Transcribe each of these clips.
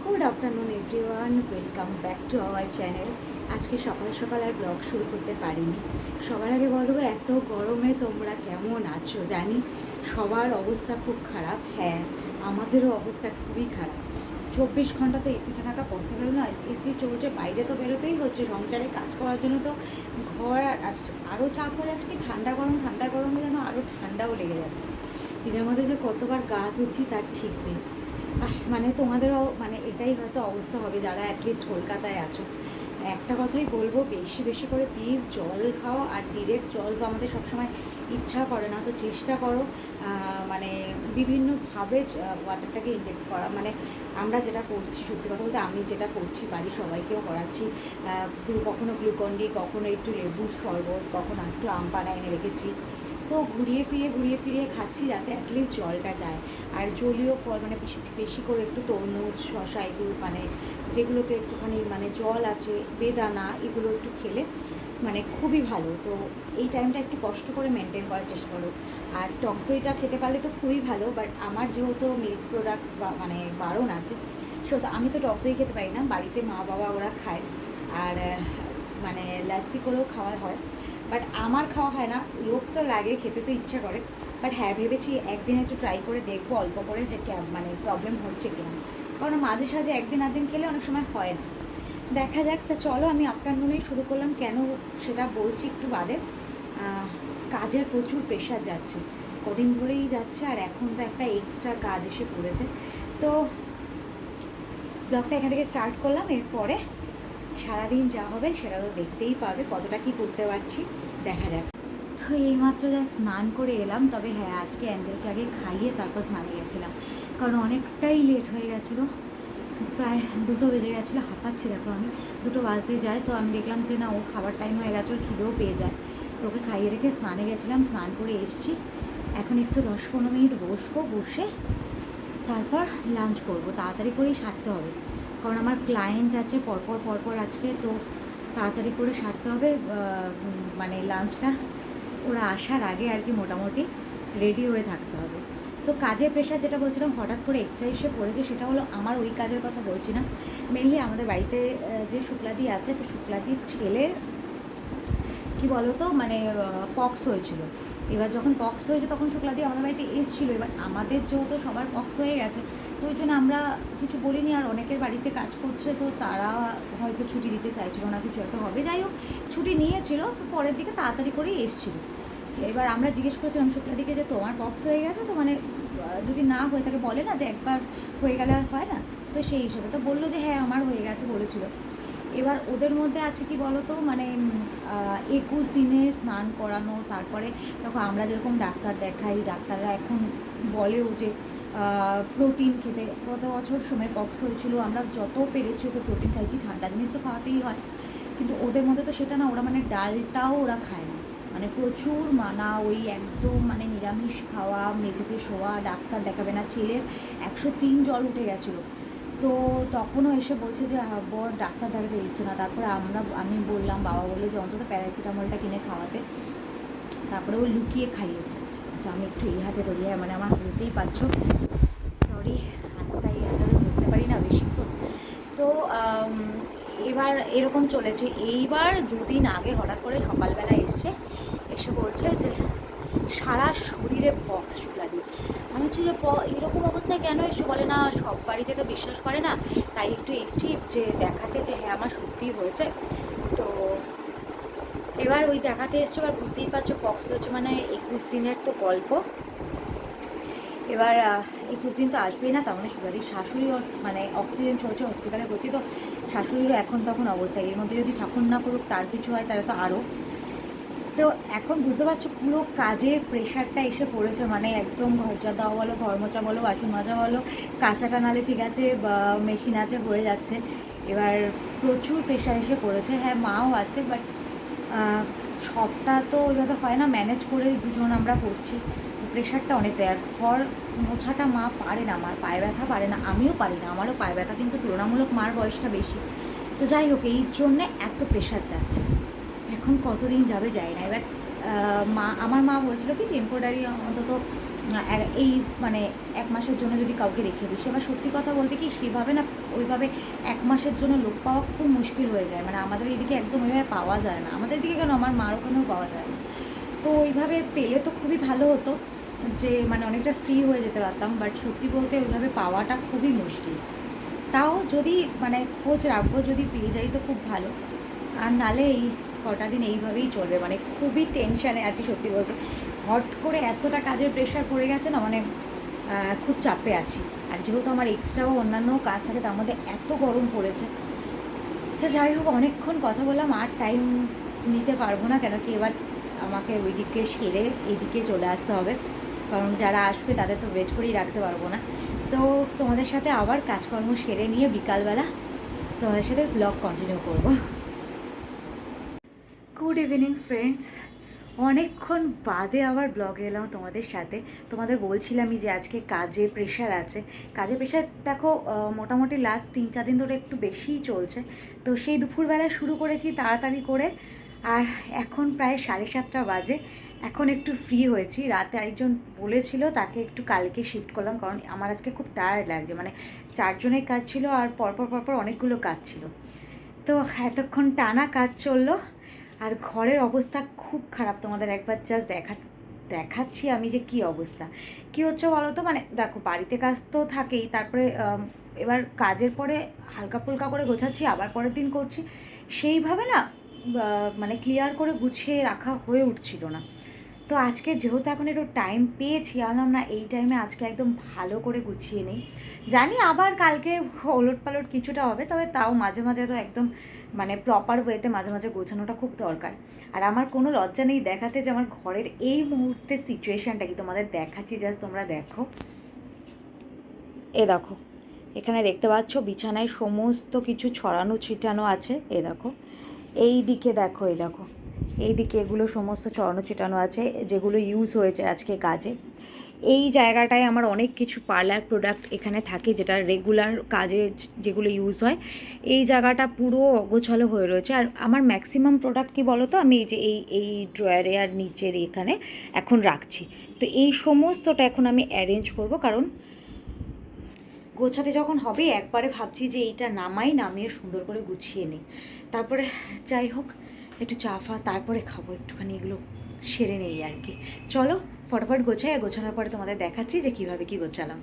Good afternoon everyone, welcome back to our channel. আজকে সকাল সকাল আর ব্লগ শুরু করতে পারিনি। সবার আগে বলবো, এত গরমে তোমরা কেমন আছো? জানি সবার অবস্থা খুব খারাপ। হ্যাঁ, আমাদেরও অবস্থা খুবই খারাপ। 24 ঘন্টা তো এসিতে থাকা পসিবল নয়। এসি চলছে, বাইরে তো বেরোতেই হচ্ছে। সংসারে কাজ করার জন্য তো ঘর আরও চাপ হয়ে যাচ্ছে। কি ঠান্ডা গরমে যেন আরও ঠান্ডাও লেগে যাচ্ছে। দিনের মধ্যে যে কতবার গা ধুচ্ছি তার ঠিক নেই। মানে তোমাদেরও মানে এটাই হয়তো অবস্থা হবে যারা অ্যাটলিস্ট কলকাতায় আছো। একটা কথাই বলবো, বেশি বেশি করে প্লিজ জল খাও। আর ডিরেক্ট জল তো আমাদের সবসময় ইচ্ছা করে না, তো চেষ্টা করো মানে বিভিন্নভাবে ওয়াটারটাকে ইনটেক করা। মানে আমরা যেটা করছি, সত্যি কথা বলতে আমি যেটা করছি, বাড়ির সবাইকেও করাচ্ছি। কখনো গ্লুকন ডি, কখনো একটু লেবুর শরবত, কখনো একটু আম পানা এনে রেখেছি। তো ঘুরিয়ে ফিরিয়ে খাচ্ছি যাতে অ্যাটলিস্ট জলটা যায়। আর জলীয় ফল মানে বেশি বেশি করে একটু তরমুজ, শশা, এগুলো মানে যেগুলোতে একটুখানি মানে জল আছে, বেদানা, এগুলো একটু খেলে মানে খুবই ভালো। তো এই টাইমটা একটু কষ্ট করে মেনটেন করার চেষ্টা করো। আর টক দইটা খেতে পারলে তো খুবই ভালো, বাট আমার যেহেতু মিল্ক প্রোডাক্ট বা মানে বারণ আছে, সেহেতু আমি তো টক দই খেতে পারি না। বাড়িতে মা বাবা ওরা খায়, আর মানে লাস্সি করেও খাওয়া হয়, বাট আমার খাওয়া হয় না। লোভ তো লাগে, খেতে তো ইচ্ছা করে, বাট হ্যাঁ ভেবেছি একদিন একটু ট্রাই করে দেখবো অল্প করে, যে মানে প্রবলেম হচ্ছে কিনা। কারণ মাঝে সাঝে একদিন আধদিন খেলে অনেক সময় হয় না। দেখা যাক। তা চলো, আমি আফটারনুনেই শুরু করলাম। কেন সেটা বলছি একটু বাদে। কাজের প্রচুর প্রেশার যাচ্ছে, কদিন ধরেই যাচ্ছে, আর এখন তো একটা এক্সট্রা কাজ এসে পড়েছে। তো ব্লগটা এখান থেকে স্টার্ট করলাম। এরপরে সারাদিন যা হবে সেটা তো দেখতেই পাবে, কতটা কী করতে পারছি দেখা যাক। তো এইমাত্র যা স্নান করে এলাম। তবে হ্যাঁ, আজকে অ্যাঞ্জেলকে আগে খাইয়ে তারপর স্নানে গেছিলাম, কারণ অনেকটাই লেট হয়ে গেছিলো। প্রায় 2টো বেজে গেছিলো। হাঁপাচ্ছি, দেখো আমি 2টো বাজতে যায়। তো আমি দেখলাম যে না, ও খাবার টাইম হয়ে গেছে, ওর খিদেও পেয়ে যায়। তো ওকে খাইয়ে রেখে স্নানে গেছিলাম, স্নান করে এসেছি। এখন একটু 10-15 মিনিট বসবো, বসে তারপর লাঞ্চ করব। তাড়াতাড়ি করেই সারতে হবে, কারণ আমার ক্লায়েন্ট আছে পরপর আজকে। তো তাড়াতাড়ি করে সারতে হবে, মানে লাঞ্চটা ওরা আসার আগে আর কি মোটামুটি রেডি হয়ে থাকতে হবে। তো কাজের প্রেশার যেটা বলছিলাম, হঠাৎ করে এক্সট্রা এসে পড়েছে, সেটা হলো আমার ওই কাজের কথা বলছি না। মেনলি আমাদের বাড়িতে যে শুক্লাদি আছে, তো শুক্লাদির ছেলের কি বলো তো মানে পক্স হয়েছিল। এবার যখন পক্স হয়েছে তখন শুক্লাদি আমাদের বাড়িতে এসেছিলো। এবার আমাদের যেহেতু সবার পক্স হয়ে গেছে, তো ওই জন্য আমরা কিছু বলিনি। আর অনেকের বাড়িতে কাজ করছে, তো তারা হয়তো ছুটি দিতে চাইছিল না, কিছু একটা হবে। যাই হোক, ছুটি নিয়েছিল, পরের দিকে তাড়াতাড়ি করেই এসেছিলো। এবার আমরা জিজ্ঞেস করেছিলাম শুক্লাদিকে যে তোমার পক্স হয়ে গেছে তো, মানে যদি না হয়ে থাকে বলে না যে একবার হয়ে গেলে আর হয় না, তো সেই হিসেবে তো বললো যে হ্যাঁ আমার হয়ে গেছে বলেছিল। এবার ওদের মধ্যে আছে কি বলো তো, মানে 21 দিনে স্নান করানো। তারপরে তখন আমরা যেরকম ডাক্তার দেখাই, ডাক্তাররা এখন বলেও যে প্রোটিন খেতে। গত বছর সময় পক্স হয়েছিল, আমরা যত পেরেছি ওকে প্রোটিন খাইছি। ঠান্ডা জিনিস তো খাওয়াতেই হয়, কিন্তু ওদের মধ্যে তো সেটা না। ওরা মানে ডালটাও ওরা খায় না, মানে প্রচুর মানা। ওই একদম মানে নিরামিষ খাওয়া, মেঝেতে শোয়া, ডাক্তার দেখাবে না। ছেলের 103 জ্বর উঠে গেছিলো। তো তখনও এসে বলছে যে বর ডাক্তার দেখাতে দিচ্ছে না। তারপরে আমি বললাম, বাবা বললো যে অন্তত প্যারাসিটামলটা কিনে খাওয়াতে। তারপরে ও লুকিয়ে খাইয়েছে। আচ্ছা, আমি একটু এই হাতে ধরিয়ে, মানে আমার বুঝতেই পারছো, সরি, হাতটা এই হাতে ধরতে পারি না বেশিক্ষণ। তো এবার এরকম চলেছে। এইবার 2 দিন আগে হঠাৎ করে সকালবেলা এসে বলছে যে সারা শরীরে পক্স শুক্লাদি। আমি হচ্ছে যে এরকম অবস্থায় কেন এসছো? বলে না, সব বাড়িতে তো বিশ্বাস করে না, তাই একটু এসছি যে দেখাতে, যে হ্যাঁ আমার সত্যিই হয়েছে। তো এবার ওই দেখাতে এসছে। এবার বুঝতেই পারছো, পক্স হয়েছে মানে 21 দিনের তো গল্প। এবার 21 দিন তো আসবেই না। তার মধ্যে শুক্লাদির শাশুড়ি মানে অক্সিজেন চলছে, হসপিটালে ভর্তি। তো শাশুড়িরও এখন তখন অবস্থা, এর মধ্যে যদি ঠাকুর না করুক তার কিছু হয়, তাহলে তো আরও। তো এখন বুঝতে পারছো পুরো কাজের প্রেশারটা এসে পড়েছে। মানে একদম ঘর যা দেওয়া বলো, ঘর মোছা বলো, বাসন মাজা বলো, কাঁচাটা নালে ঠিক আছে, বা মেশিন আছে, হয়ে যাচ্ছে। এবার প্রচুর প্রেশার এসে পড়েছে। হ্যাঁ, মাও আছে, বাট সবটা তো ওইভাবে হয় না। ম্যানেজ করে দুজন আমরা করছি। প্রেশারটা অনেকটাই। আর ঘর মোছাটা মা পারে না, মার পায়ে ব্যথা পারে না, আমিও পারি না, আমারও পায়ে ব্যথা, কিন্তু তুলনামূলক মার বয়সটা বেশি। তো যাই হোক, এই জন্যে এত প্রেশার যাচ্ছে। এখন কতদিন যাবে যায় না। এবার আমার মা বলছিল কি টেম্পোরারি অন্তত এই মানে 1 মাসের জন্য যদি কাউকে রেখে দিই, এবার সত্যি কথা বলতে কি সেভাবে না, ওইভাবে 1 মাসের জন্য লোক পাওয়া খুব মুশকিল হয়ে যায়, মানে আমাদের এইদিকে একদম ওইভাবে পাওয়া যায় না, আমাদের দিকে কেন আমার মার ওখানেও পাওয়া যায় না। তো ওইভাবে পেলে তো খুবই ভালো হতো, যে মানে অনেকটা ফ্রি হয়ে যেতে পারতাম, বাট সত্যি বলতে ওইভাবে পাওয়াটা খুবই মুশকিল। তাও যদি মানে খোঁজ রাখবো, যদি পেয়ে যাই তো খুব ভালো, আর নালে এই কটা দিন এইভাবেই চলবে, মানে খুবই টেনশানে আছি সত্যি বলতে। হট করে এতটা কাজের প্রেশার পড়ে গেছে না, মানে খুব চাপে আছি। আর যেহেতু আমার এক্সট্রাও অন্যান্য কাজ থাকে, তার মধ্যে এত গরম পড়েছে। তো যাই হোক, অনেকক্ষণ কথা বললাম, আর টাইম নিতে পারবো না, কেন কি এবার আমাকে ওই দিকে সেরে এইদিকে চলে আসতে হবে, কারণ যারা আসবে তাদের তো ওয়েট করেই রাখতে পারবো না। তো তোমাদের সাথে আবার কাজকর্ম সেরে নিয়ে বিকালবেলা তোমাদের সাথে ব্লগ কন্টিনিউ করবো। গুড ইভিনিং ফ্রেন্ডস, অনেকক্ষণ বাদে আবার ব্লগে এলাম তোমাদের সাথে। তোমাদের বলছিলামই যে আজকে কাজে প্রেশার আছে। কাজে প্রেশার দেখো মোটামুটি লাস্ট 3-4 দিন ধরে একটু বেশিই চলছে। তো সেই দুপুরবেলা শুরু করেছি তাড়াতাড়ি করে, আর এখন প্রায় 7:30 বাজে। এখন একটু ফ্রি হয়েছি। রাতে একজন বলেছিল, তাকে একটু কালকে শিফট করলাম, কারণ আমার আজকে খুব টায়ার্ড লাগছে, মানে 4 জনের কাজ ছিল আর পরপর অনেকগুলো কাজ ছিল। তো এতক্ষণ টানা কাজ চললো, আর ঘরের অবস্থা খুব খারাপ। তোমাদের একবার জাস্ট দেখাচ্ছি আমি যে কি অবস্থা। কি হচ্ছে বলো তো, মানে দেখো বাড়িতে কাজ তো থাকেই, তারপরে এবার কাজের পরে হালকা ফুলকা করে গোছাচ্ছি, আবার পরের দিন করছি, সেইভাবে না মানে ক্লিয়ার করে গুছিয়ে রাখা হয়ে উঠছিল না। তো আজকে যেহেতু এখন একটু টাইম পেয়েছি, আনলাম না এই টাইমে আজকে একদম ভালো করে গুছিয়ে নিই। জানি আবার কালকে ওলট পালট কিছুটা হবে, তবে তাও মাঝে মাঝে তো একদম মানে প্রপার ওয়েতে মাঝে মাঝে গোছানোটা খুব দরকার। আর আমার কোনো লজ্জা নেই দেখাতে যে আমার ঘরের এই মুহূর্তে সিচুয়েশানটা কি, তোমাদের দেখাচ্ছি, জাস্ট তোমরা দেখো। এ দেখো, এখানে দেখতে পাচ্ছ বিছানায় সমস্ত কিছু ছড়ানো ছিটানো আছে। এ দেখো, এই দিকে দেখো, এই দেখো, এই দিকে এগুলো সমস্ত ছড়ানো ছিটানো আছে, যেগুলো ইউজ হয়েছে আজকে কাজে। এই জায়গাটায় আমার অনেক কিছু পার্লার প্রোডাক্ট এখানে থাকে, যেটা রেগুলার কাজে যেগুলো ইউজ হয়। এই জায়গাটা পুরো অগোছালো হয়ে রয়েছে। আর আমার ম্যাক্সিমাম প্রোডাক্ট কি বলো তো, আমি এই যে এই ড্রয়ারে আর নিচের এখানে এখন রাখছি। তো এই সমস্তটা এখন আমি অ্যারেঞ্জ করব, কারণ গোছাতে যখন হবে একবারে ভাবছি যে এইটা নামিয়ে সুন্দর করে গুছিয়ে নিই। তারপরে যাই হোক, একটু চা ফা তারপরে খাবো, একটুখানি এগুলো সেরে নেই আর কি। চলো ফটাফট গোছাই, আর গোছানোর পরে তোমাদের দেখাচ্ছি যে কীভাবে কী গোছালাম।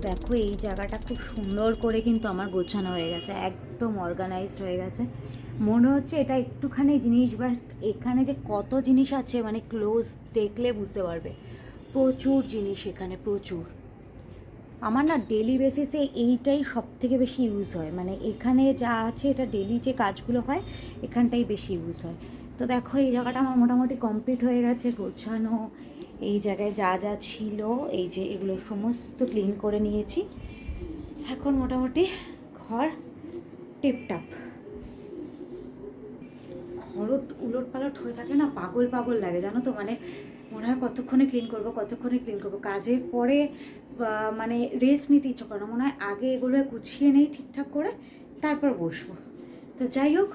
দেখো এই জায়গাটা খুব সুন্দর করে কিন্তু আমার গোছানো হয়ে গেছে, একদম অর্গানাইজড হয়ে গেছে। মনে হচ্ছে এটা একটুখানি জিনিস, বাট এখানে যে কত জিনিস আছে মানে ক্লোজ দেখলে বুঝতে পারবে। প্রচুর জিনিস এখানে, প্রচুর। আমার না ডেলি বেসিসে এইটাই সব থেকে বেশি ইউজ হয়, মানে এখানে যা আছে এটা ডেলি যে কাজগুলো হয় এখানটাই বেশি ইউজ হয়। তো দেখো এই জায়গাটা আমার মোটামুটি কমপ্লিট হয়ে গেছে, গোছানো। এই জায়গায় যা যা ছিল এই যে এগুলো সমস্ত ক্লিন করে নিয়েছি। এখন মোটামুটি ঘর টিপটাপ। ঘর উলট পালট হয়ে থাকলে না পাগল পাগল লাগে জানো তো, মানে মনে হয় কতক্ষণে ক্লিন করবো কতক্ষণে ক্লিন করবো। কাজের পরে মানে রেস্ট নিতে ইচ্ছা করে না, মনে হয় আগে এগুলো গুছিয়ে নেই ঠিকঠাক করে তারপর বসবো। তো যাই হোক,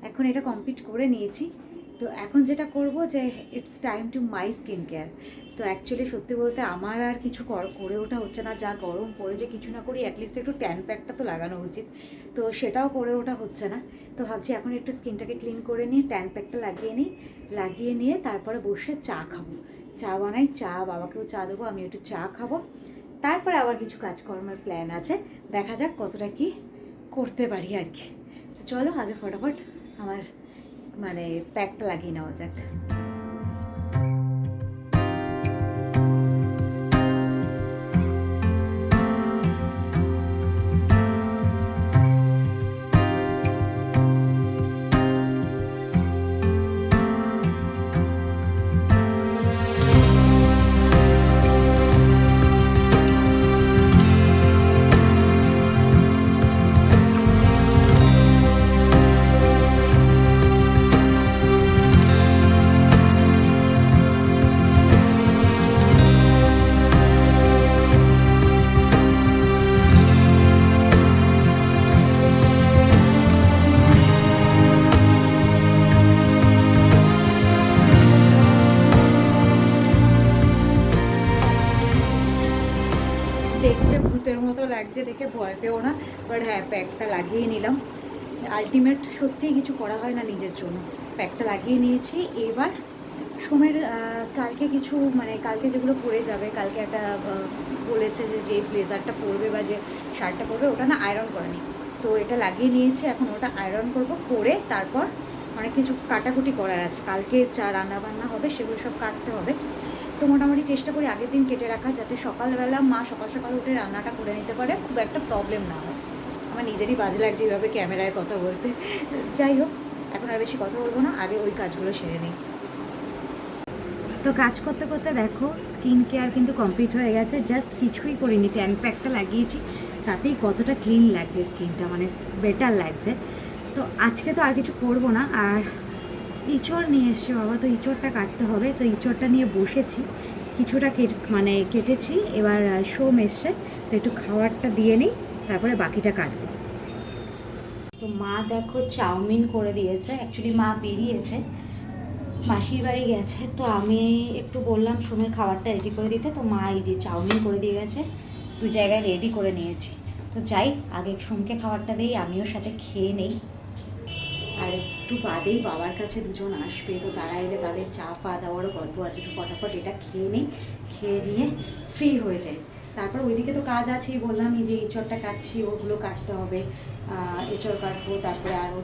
এখন এটা কমপ্লিট করে নিয়েছি। তো এখন যেটা করব যে it's time to my skin care. তো অ্যাকচুয়ালি সত্যি বলতে আমার আর কিছু করে ওঠা হচ্ছে না, যা গরম পড়েছে কিছু না করি অ্যাটলিস্ট একটু ট্যান প্যাকটা তো লাগানো উচিত, তো সেটাও করে ওঠা হচ্ছে না। তো ভাবছি এখন একটু স্কিনটাকে ক্লিন করে নিয়ে ট্যান প্যাকটা লাগিয়ে নিয়ে তারপরে বসে চা খাবো। চা বানাই, চা বাবাকেও চা দেবো, আমি একটু চা খাবো, তারপরে আবার কিছু কাজকর্মের প্ল্যান আছে, দেখা যাক কতটা কি করতে পারি আর কি। চলো আগে ফটাফট আমার মানে প্যাকটা লাগিয়ে নেওয়া যাক। দেখতে ভূতের মতো লাগছে, দেখে ভয় পেও না, বাট হ্যাঁ প্যাকটা লাগিয়ে নিলাম। আলটিমেট সত্যিই কিছু করা হয় না নিজের জন্য। প্যাকটা লাগিয়ে নিয়েছি। এবার সোমের কালকে কিছু মানে কালকে যেগুলো পরে যাবে, কালকে একটা বলেছে যে ব্লেজারটা পরবে বা যে শার্টটা পরবে ওটা না আয়রন করেনি, তো এটা লাগিয়ে নিয়েছি। এখন ওটা আয়রন করব, করে তারপর অনেক কিছু কাটাকুটি করার আছে, কালকে যা রান্নাবান্না হবে সেগুলো সব কাটতে হবে। তো মোটামুটি চেষ্টা করি আগের দিন কেটে রাখা, যাতে সকালবেলা মা সকাল সকাল উঠে রান্নাটা করে নিতে পারে, খুব একটা প্রবলেম না হয়। আমার নিজেরই বাজে লাগছে এইভাবে ক্যামেরায় কথা বলতে। যাই হোক, এখন আর বেশি কথা বলবো না, আগে ওই কাজগুলো সেরে নিই। তো কাজ করতে করতে দেখো স্কিন কেয়ার কিন্তু কমপ্লিট হয়ে গেছে, জাস্ট কিছুই করিনি, ট্যান প্যাকটা লাগিয়েছি, তাতেই কতটা ক্লিন লাগছে স্কিনটা, মানে বেটার লাগছে। তো আজকে তো আর কিছু করবো না। আর ইঁচড় নিয়ে এসছে বাবা, তো ইঁচড়টা কাটতে হবে, তো ইঁচড়টা নিয়ে বসেছি, কিছুটা কেটেছি। এবার সোম এসছে, তো একটু খাবারটা দিয়ে নিই, তারপরে বাকিটা কাটবো। তো মা দেখো চাউমিন করে দিয়েছে, অ্যাকচুয়ালি মা বেরিয়েছে, মাসির বাড়ি গেছে, তো আমি একটু বললাম সোমের খাবারটা রেডি করে দিতে, তো মা এই যে চাউমিন করে দিয়ে গেছে, দু জায়গায় রেডি করে নিয়েছি। তো যাই আগে সোমকে খাবারটা দিই, আমিও সাথে খেয়ে নেই। আর একটু বাদেই বাবার কাছে দুজন আসবে, তো তারা এলে তাদের চা ফা দেওয়ারও গল্প আছে, একটু ফটাফট এটা খেয়ে নিই, খেয়ে নিয়ে ফ্রি হয়ে যাই। তারপর ওইদিকে তো কাজ আছেই, বললাম এই যে এঁচড়টা কাটছি, ওগুলো কাটতে হবে, এঁচড় কাটবো, তারপরে আরও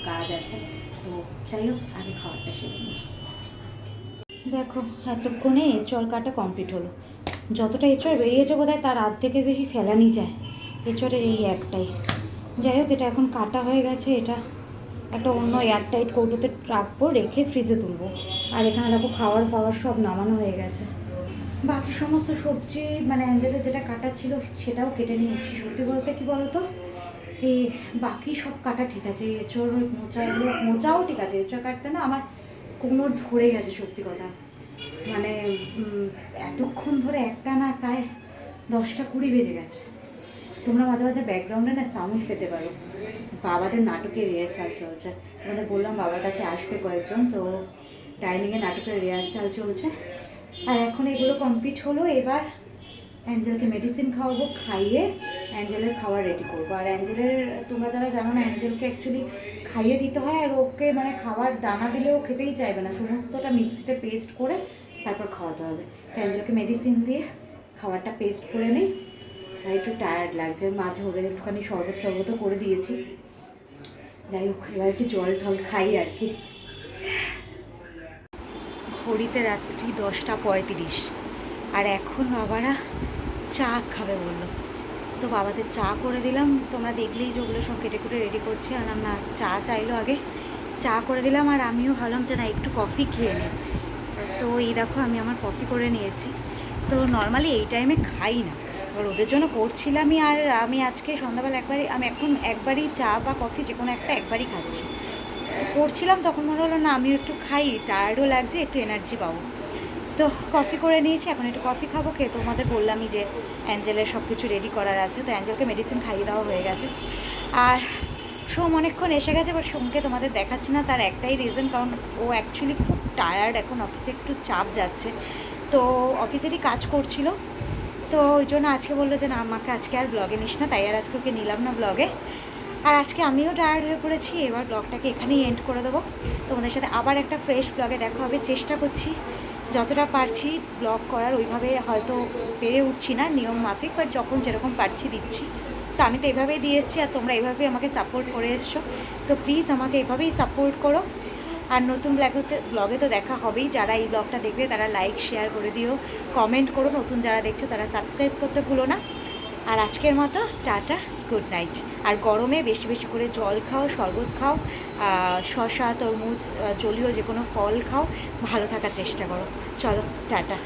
কাজ আছে। তো যাই হোক আগে খাবারটা সেরে নিই। দেখো এতক্ষণে এঁচড় কাটা কমপ্লিট হলো, যতটা এঁচড় বেরিয়েছে বোধহয় তার অর্ধেকের বেশি ফেলানি যায়, এঁচড়ের এই একটাই। যাই হোক এটা এখন কাটা হয়ে গেছে, এটা একটা অন্য এয়ারটাইট কৌটোতে রাখবো, রেখে ফ্রিজে তুলবো। আর এখানে দেখো খাওয়ার ফাওয়ার সব নামানো হয়ে গেছে, বাকি সমস্ত সবজি মানে অ্যাঞ্জেলে যেটা কাটার ছিল সেটাও কেটে নিয়েছি। সত্যি বলতে কি বলতো, এই বাকি সব কাটা ঠিক আছে, এঁচড় মোচাও ঠিক আছে, এঁচড় কাটতে না আমার কোমর ধরে গেছে সত্যি কথা, মানে এতক্ষণ ধরে একটা না প্রায় 10টা 20 বেজে গেছে। তোমরা মাঝে মাঝে ব্যাকগ্রাউন্ডে না সাউন্ড পেতে পারো, বাবাদের নাটকের রিহার্সাল চলছে। তোমাদের বললাম বাবার কাছে আসবে কয়েকজন, তো ডাইনিংয়ে নাটকের রিহার্সাল চলছে। আর এখন এগুলো কমপ্লিট হলো, এবার অ্যাঞ্জেলকে মেডিসিন খাওয়াবো, খাইয়ে অ্যাঞ্জেলের খাবার রেডি করবো। আর অ্যাঞ্জেলের তোমরা যারা জানো না, অ্যাঞ্জেলকে অ্যাকচুয়ালি খাইয়ে দিতে হয়, আর ওকে মানে খাবার দানা দিলেও খেতেই চাইবে না, সমস্তটা মিক্সিতে পেস্ট করে তারপর খাওয়াতে হবে। তো অ্যাঞ্জেলকে মেডিসিন দিয়ে খাবারটা পেস্ট করে নিই। আর একটু টায়ার্ড লাগছে, মাঝে ওদের একটুখানি শরবতও করে দিয়েছি। যাই হোক এবার একটু জল টল খাই আর কি। ঘড়িতে রাত্রি 10টা 35, আর এখন বাবারা চা খাবে বললো, তো বাবাদের চা করে দিলাম। তোমরা দেখলেই যে ওগুলো সব কেটে কুটে রেডি করছি, আর না চা চাইলো আগে, চা করে দিলাম আর আমিও ভাবলাম যে না একটু কফি খেয়ে নিই। তো এই দেখো আমি আমার কফি করে নিয়েছি। তো নর্মালি এই টাইমে খাই না, এবার ওদের জন্য করছিলামই। আর আমি আজকে সন্ধ্যাবেলা আমি এখন একবারই চা বা কফি যে কোনো একটা একবারই খাচ্ছি। তো করছিলাম তখন মনে হলো না আমিও একটু খাই, টায়ার্ডও লাগছে, একটু এনার্জি পাবো। তো কফি করে নিয়েছি, এখন একটু কফি খাবো। খেয়ে তোমাদের বললামই যে অ্যাঞ্জেলের সব কিছু রেডি করার আছে, তো অ্যাঞ্জেলকে মেডিসিন খাইয়ে দেওয়া হয়ে গেছে। আর সোম অনেকক্ষণ এসে গেছে, বাট সোমকে তোমাদের দেখাচ্ছি না, তার একটাই রিজন, কারণ ও অ্যাকচুয়ালি খুব টায়ার্ড, এখন অফিসে একটু চাপ যাচ্ছে, তো অফিসেরই কাজ করছিল। তো ওই জন্য আজকে বললো যে না আমাকে আজকে আর ব্লগে নিস না, তাই আর আজকে ওকে নিলাম না ব্লগে। আর আজকে আমিও টায়ার্ড হয়ে পড়েছি, এবার ব্লগটাকে এখানেই এন্ড করে দেবো। তোমাদের সাথে আবার একটা ফ্রেশ ব্লগে দেখা হবে। চেষ্টা করছি যতটা পারছি ব্লগ করার, ওইভাবে হয়তো পেরে উঠছি না নিয়ম মাফিক, বাট যখন যেরকম পারছি দিচ্ছি। তো আমি তো এভাবেই দিয়ে এসেছি, আর তোমরা এভাবেই আমাকে সাপোর্ট করে এসছো, তো প্লিজ আমাকে এভাবেই সাপোর্ট করো। আর নতুন ব্লগে তো দেখা হবেই, যারা এই ব্লগটা দেখবে তারা লাইক শেয়ার করে দিও, কমেন্ট করো, নতুন যারা দেখছো তারা সাবস্ক্রাইব করতে ভুলো না। আর আজকের মতো টাটা, গুড নাইট। আর গরমে বেশি বেশি করে জল খাও, শরবত খাও, শসা তরমুজ জলীয় যে কোনো ফল খাও, ভালো থাকার চেষ্টা করো। চলো টাটা।